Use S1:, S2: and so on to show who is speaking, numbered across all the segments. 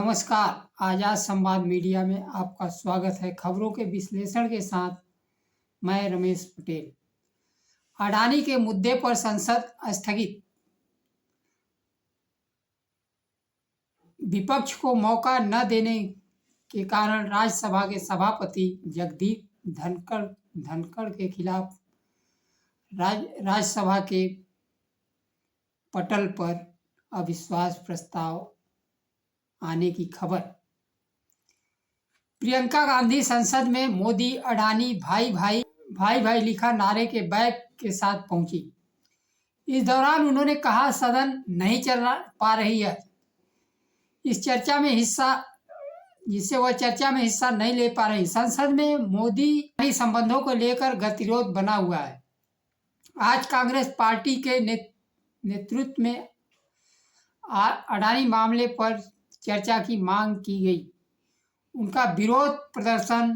S1: नमस्कार। आजाद संवाद मीडिया में आपका स्वागत है। खबरों के विश्लेषण के साथ मैं रमेश पटेल। अडानी के मुद्दे पर संसद स्थगित, विपक्ष को मौका न देने के कारण राज्यसभा के सभापति जगदीप धनखड़ के खिलाफ राज्यसभा के पटल पर अविश्वास प्रस्ताव आने की खबर। प्रियंका गांधी संसद में मोदी अडानी भाई भाई लिखा नारे के बैग के साथ पहुंची। इस दौरान उन्होंने कहा, सदन नहीं चल पा रही है, जिससे वह चर्चा में हिस्सा नहीं ले पा रही। संसद में मोदी संबंधों को लेकर गतिरोध बना हुआ है। आज कांग्रेस पार्टी के नेतृत्व में अडानी मामले पर चर्चा की मांग की गई। उनका विरोध प्रदर्शन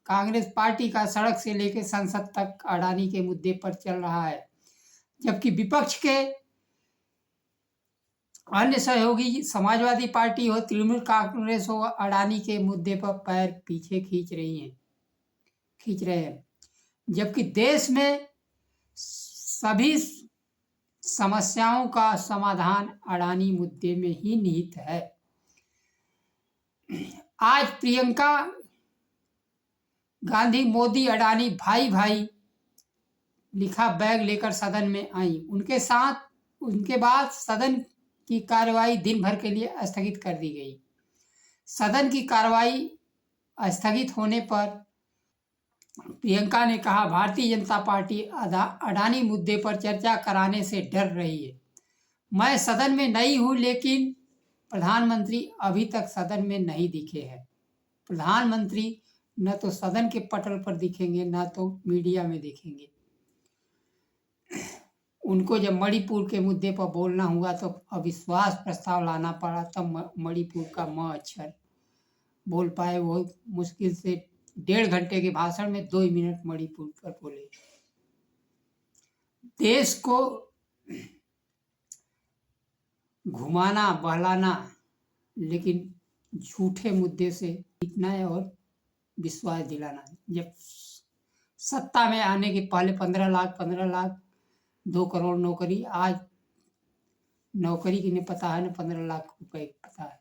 S1: कांग्रेस पार्टी का सड़क से लेकर संसद तक अडानी के मुद्दे पर चल रहा है, जबकि विपक्ष के अन्य सहयोगी समाजवादी पार्टी हो, तृणमूल कांग्रेस हो, अडानी के मुद्दे पर पैर पीछे खींच रहे हैं। जबकि देश में सभी समस्याओं का समाधान अडानी मुद्दे में ही निहित है। आज प्रियंका गांधी मोदी अडानी भाई लिखा बैग लेकर सदन में आई। उनके बाद सदन की कार्यवाही दिन भर के लिए स्थगित कर दी गई। सदन की कार्यवाही स्थगित होने पर प्रियंका ने कहा, भारतीय जनता पार्टी अडानी मुद्दे पर चर्चा कराने से डर रही है। मैं सदन में नई हूं, लेकिन प्रधानमंत्री अभी तक सदन में नहीं दिखे हैं। प्रधानमंत्री न तो सदन के पटल पर दिखेंगे, न तो मीडिया में दिखेंगे। उनको जब मणिपुर के मुद्दे पर बोलना हुआ तो अविश्वास प्रस्ताव लाना पड़ा, तब मणिपुर का म अक्षर बोल पाए। वो मुश्किल से 1.5 घंटे के भाषण में 2 मिनट मणिपुर पर बोले। देश को घुमाना बहलाना, लेकिन झूठे मुद्दे से जीतना है और विश्वास दिलाना। जब सत्ता में आने के पहले 15 लाख 2 करोड़ नौकरी, आज नौकरी की नहीं पता है, न 15 लाख रुपए पता है।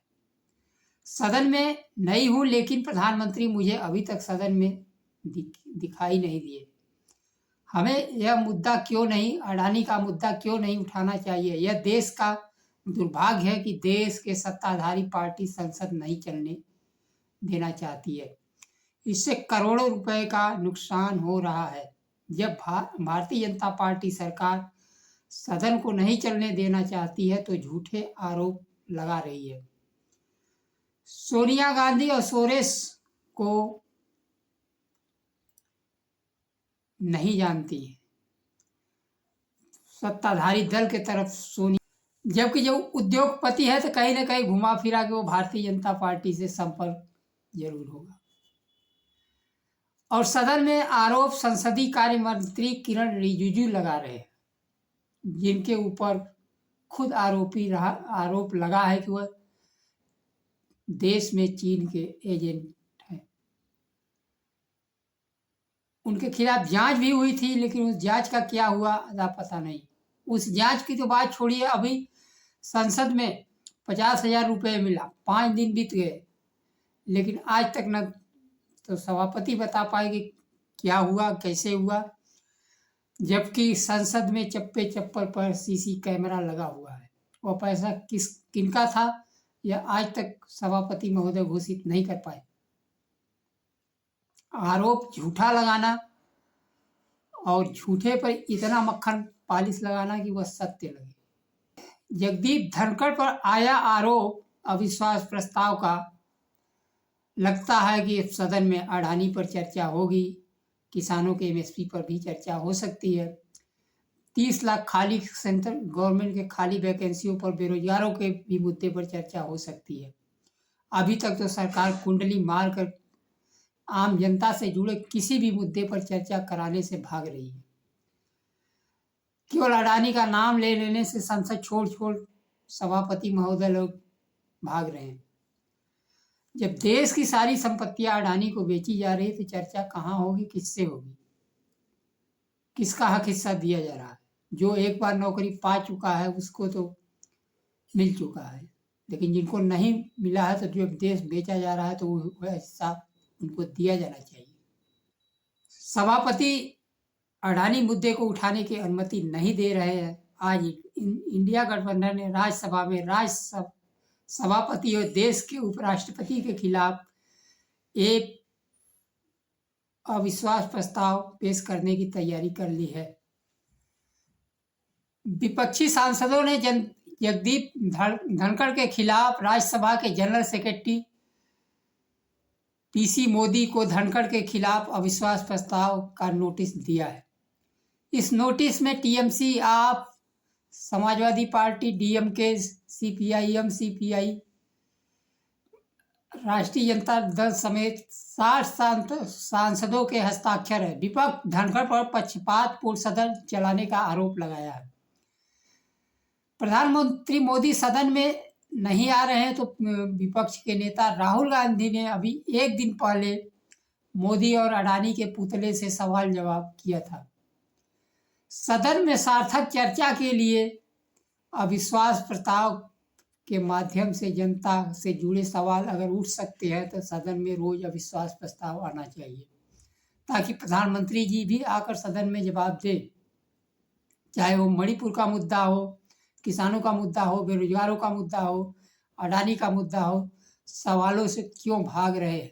S1: सदन में नहीं हूं, लेकिन प्रधानमंत्री मुझे अभी तक सदन में दिखाई नहीं दिए। हमें यह मुद्दा क्यों नहीं, अडानी का मुद्दा क्यों नहीं उठाना चाहिए? यह देश का दुर्भाग्य है कि देश के सत्ताधारी पार्टी संसद नहीं चलने देना चाहती है। इससे करोड़ों रुपए का नुकसान हो रहा है। जब भारतीय जनता पार्टी सरकार सदन को नहीं चलने देना चाहती है तो झूठे आरोप लगा रही है। सोनिया गांधी और सोरेश को नहीं जानती है सत्ताधारी दल के तरफ सोनिया, जबकि जो उद्योगपति है तो कहीं ना कहीं घुमा फिरा के वो भारतीय जनता पार्टी से संपर्क जरूर होगा। और सदन में आरोप संसदीय कार्य मंत्री किरण रिजिजू लगा रहे हैं, जिनके ऊपर खुद आरोप लगा है कि वह देश में चीन के एजेंट हैं। उनके खिलाफ जांच भी हुई थी, लेकिन उस जांच का क्या हुआ अदा पता नहीं। उस जांच की तो बात छोड़िए, अभी संसद में 50,000 रुपये मिला, 5 दिन बीत गए, लेकिन आज तक न तो सभापति बता पाएंगे क्या हुआ, कैसे हुआ, जबकि संसद में चप्पे चप्पल पर सीसी कैमरा लगा हुआ है। वह पैसा किनका था यह आज तक सभापति महोदय घोषित नहीं कर पाए। आरोप झूठा लगाना और झूठे पर इतना मक्खन पालिश लगाना कि वह सत्य लगे। जगदीप धनखड़ पर आया आरोप अविश्वास प्रस्ताव का। लगता है कि सदन में अडानी पर चर्चा होगी, किसानों के एमएसपी पर भी चर्चा हो सकती है, 30 लाख खाली सेंट्रल गवर्नमेंट के खाली वैकेंसियों पर बेरोजगारों के भी मुद्दे पर चर्चा हो सकती है। अभी तक तो सरकार कुंडली मारकर आम जनता से जुड़े किसी भी मुद्दे पर चर्चा कराने से भाग रही है। केवल अडानी का नाम ले लेने से संसद छोड़ सभापति महोदय लोग भाग रहे हैं। जब देश की सारी संपत्तियां अडानी को बेची जा रही तो चर्चा कहाँ होगी, किससे होगी, किसका हक हिस्सा दिया जा रहा है। जो एक बार नौकरी पा चुका है उसको तो मिल चुका है, लेकिन जिनको नहीं मिला है तो जो देश बेचा जा रहा है तो वह हिस्सा उनको दिया जाना चाहिए। सभापति अडानी मुद्दे को उठाने की अनुमति नहीं दे रहे हैं। आज इंडिया गठबंधन ने राज्यसभा में सभापति और देश के उपराष्ट्रपति के खिलाफ एक अविश्वास प्रस्ताव पेश करने की तैयारी कर ली है। विपक्षी सांसदों ने जगदीप धनखड़ के खिलाफ राज्यसभा के जनरल सेक्रेटरी पीसी मोदी को धनखड़ के खिलाफ अविश्वास प्रस्ताव का नोटिस दिया है। इस नोटिस में टीएमसी, आप, Samajwadi party, DMK, CPIM, CPI, राष्ट्रीय जनता दल समेत 60 सांसदों के हस्ताक्षर है। विपक्ष धनखड़ पर पक्षपातपूर्ण सदन चलाने का आरोप लगाया है। प्रधानमंत्री मोदी सदन में नहीं आ रहे हैं तो विपक्ष के नेता राहुल गांधी ने अभी एक दिन पहले मोदी और अडानी के पुतले से सवाल जवाब किया था। सदन में सार्थक चर्चा के लिए अविश्वास प्रस्ताव के माध्यम से जनता से जुड़े सवाल अगर उठ सकते हैं तो सदन में रोज अविश्वास प्रस्ताव आना चाहिए, ताकि प्रधानमंत्री जी भी आकर सदन में जवाब दे। चाहे वो मणिपुर का मुद्दा हो, किसानों का मुद्दा हो, बेरोजगारों का मुद्दा हो, अडानी का मुद्दा हो, सवालों से क्यों भाग रहे हैं।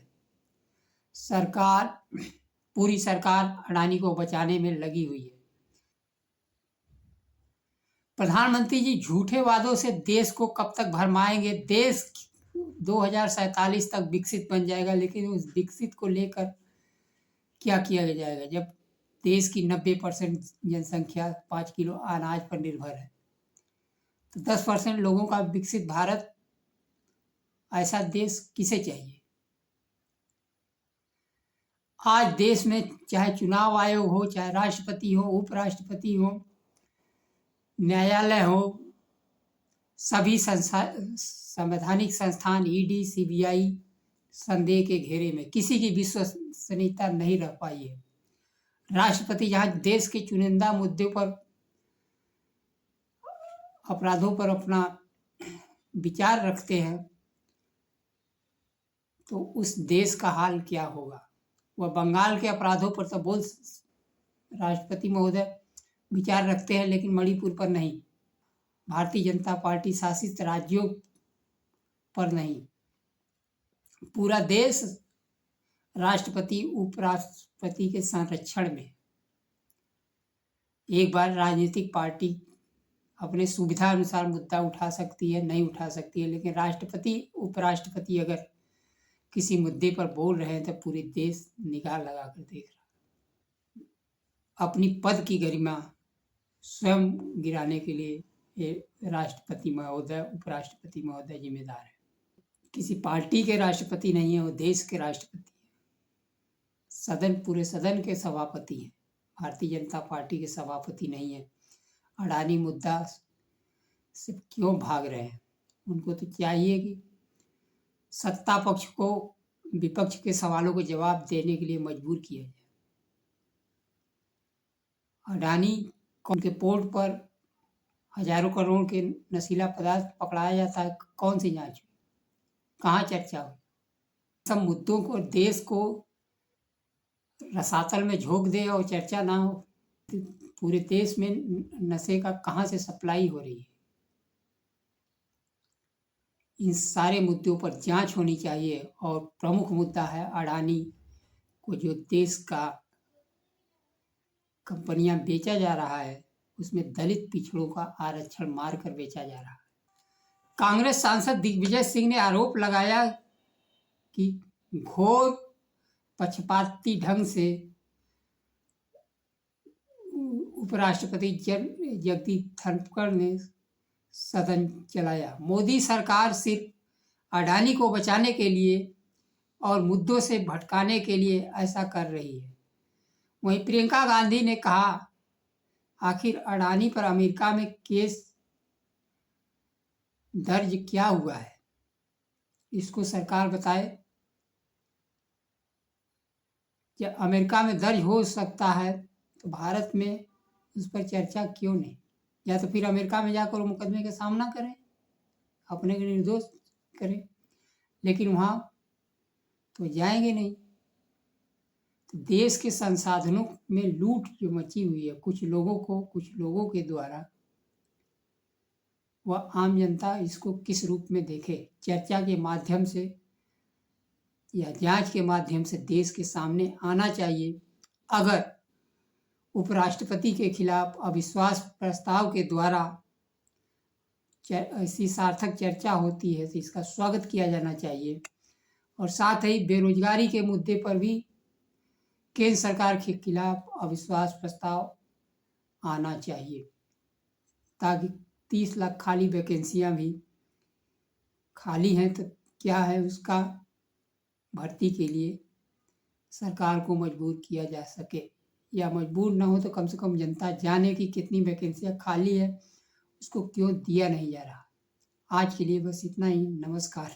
S1: पूरी सरकार अडानी को बचाने में लगी हुई है। प्रधानमंत्री जी झूठे वादों से देश को कब तक भरमाएंगे। देश 2047 तक विकसित बन जाएगा, लेकिन उस विकसित को लेकर क्या किया जाएगा जब देश की 90% जनसंख्या 5 किलो अनाज पर निर्भर है। तो 10% लोगों का विकसित भारत, ऐसा देश किसे चाहिए। आज देश में चाहे चुनाव आयोग हो, चाहे राष्ट्रपति हो, उपराष्ट्रपति हो, न्यायालय हो, सभी संवैधानिक संस्थान, ईडी, सीबीआई संदेह के घेरे में, किसी की विश्वसनीयता नहीं रह पाई है। राष्ट्रपति जहां देश के चुनिंदा मुद्दों पर, अपराधों पर अपना विचार रखते हैं तो उस देश का हाल क्या होगा। वह बंगाल के अपराधों पर तो राष्ट्रपति महोदय विचार रखते हैं, लेकिन मणिपुर पर नहीं, भारतीय जनता पार्टी शासित राज्यों पर नहीं। पूरा देश राष्ट्रपति उपराष्ट्रपति के संरक्षण में। एक बार राजनीतिक पार्टी अपने सुविधा अनुसार मुद्दा उठा सकती है, नहीं उठा सकती है, लेकिन राष्ट्रपति उपराष्ट्रपति अगर किसी मुद्दे पर बोल रहे हैं तो पूरे देश निगाह लगाकर देख रहा है। अपनी पद की गरिमा स्वयं गिराने के लिए राष्ट्रपति महोदय, उपराष्ट्रपति महोदय जिम्मेदार है। किसी पार्टी के राष्ट्रपति नहीं है, वो देश के राष्ट्रपति है। पूरे सदन के सभापति हैं, भारतीय जनता पार्टी के सभापति नहीं है। अडानी मुद्दा से क्यों भाग रहे हैं। उनको तो चाहिए कि सत्ता पक्ष को विपक्ष के सवालों को जवाब देने के लिए मजबूर किया जाए। अडानी के पोर्ट पर हजारों करोड़ के नशीला पदार्थ पकड़ाया जाता है, कौन सी जांच हुई, कहाँ चर्चा हुई। सब मुद्दों को देश को रसातल में झोंक दे और चर्चा ना हो। पूरे देश में नशे का कहाँ से सप्लाई हो रही है। इन सारे मुद्दों पर जांच होनी चाहिए। और प्रमुख मुद्दा है अडानी को जो देश का कंपनियां बेचा जा रहा है, उसमें दलित पिछड़ों का आरक्षण मारकर बेचा जा रहा है। कांग्रेस सांसद दिग्विजय सिंह ने आरोप लगाया कि घोर पक्षपाती ढंग से उपराष्ट्रपति जगदीप धनखड़ ने सदन चलाया। मोदी सरकार सिर्फ अडानी को बचाने के लिए और मुद्दों से भटकाने के लिए ऐसा कर रही है। वहीं प्रियंका गांधी ने कहा, आखिर अडानी पर अमेरिका में केस दर्ज क्या हुआ है। इसको सरकार बताए कि अमेरिका में दर्ज हो सकता है, तो भारत में उस पर चर्चा क्यों नहीं? या तो फिर अमेरिका में जाकर वो मुकदमे का सामना करें, अपने को निर्दोष करें, लेकिन वहाँ तो जाएंगे नहीं। तो देश के संसाधनों में लूट जो मची हुई है कुछ लोगों के द्वारा, वह आम जनता इसको किस रूप में देखे, चर्चा के माध्यम से या जांच के माध्यम से देश के सामने आना चाहिए। अगर उपराष्ट्रपति के खिलाफ अविश्वास प्रस्ताव के द्वारा ऐसी सार्थक चर्चा होती है तो इसका स्वागत किया जाना चाहिए। और साथ ही बेरोजगारी के मुद्दे पर भी केंद्र सरकार के खिलाफ अविश्वास प्रस्ताव आना चाहिए, ताकि 30 लाख खाली वैकेंसियां भी खाली हैं, तो क्या है उसका भर्ती के लिए सरकार को मजबूर किया जा सके, या मजबूर ना हो तो कम से कम जनता जाने कि कितनी वैकेंसियां खाली है, उसको क्यों दिया नहीं जा रहा। आज के लिए बस इतना ही। नमस्कार।